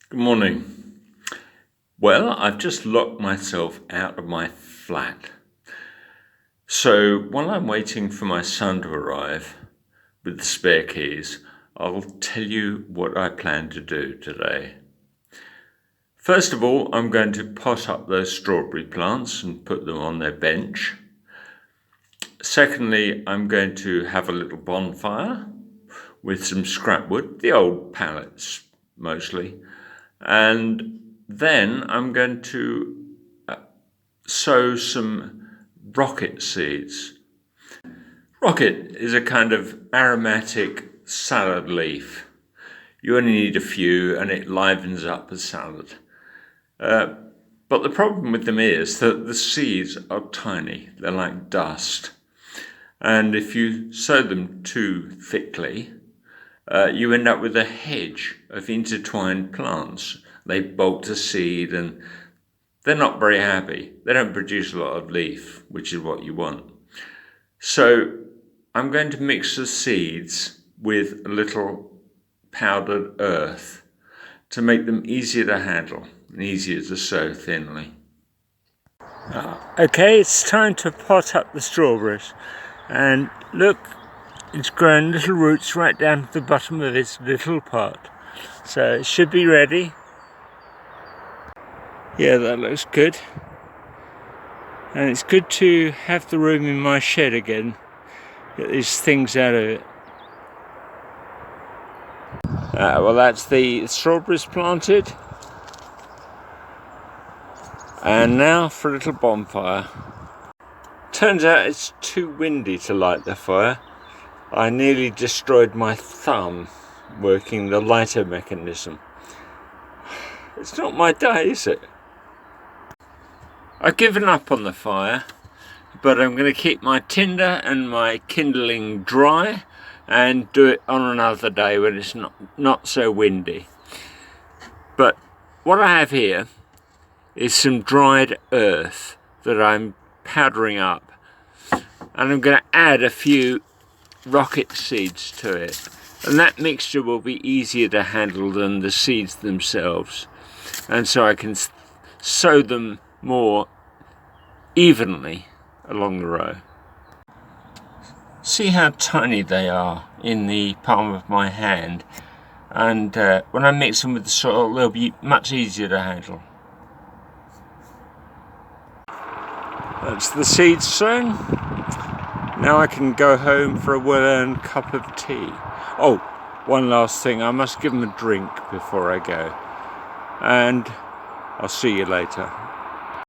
Good morning. Well, I've just locked myself out of my flat. So while I'm waiting for my son to arrive with the spare keys, I'll tell you what I plan to do today. First of all, I'm going to pot up those strawberry plants and put them on their bench. Secondly, I'm going to have a little bonfire with some scrap wood, the old pallets mostly. And then I'm going to sow some rocket seeds. Rocket is a kind of aromatic salad leaf. You only need a few and it livens up a salad. But the problem with them is that the seeds are tiny. They're like dust. And if you sow them too thickly, you end up with a hedge of intertwined plants. They bolt a seed and they're not very happy. They don't produce a lot of leaf, which is what you want. So I'm going to mix the seeds with a little powdered earth to make them easier to handle and easier to sow thinly. Okay, it's time to pot up the strawberries. And look, it's grown little roots right down to the bottom of this little pot. So it should be ready. Yeah, that looks good. And it's good to have the room in my shed again. Get these things out of it. Well, that's the strawberries planted. And now for a little bonfire. Turns out it's too windy to light the fire. I nearly destroyed my thumb working the lighter mechanism. It's not my day, is it? I've given up on the fire, but I'm going to keep my tinder and my kindling dry and do it on another day when it's not so windy. But what I have here is some dried earth that I'm powdering up, and I'm going to add a few rocket seeds to it, and that mixture will be easier to handle than the seeds themselves, and so I can sow them more evenly along the row. See how tiny they are in the palm of my hand, and when I mix them with the soil they'll be much easier to handle. That's the seeds sown. Now I can go home for a well-earned cup of tea. Oh, one last thing, I must give them a drink before I go. And I'll see you later.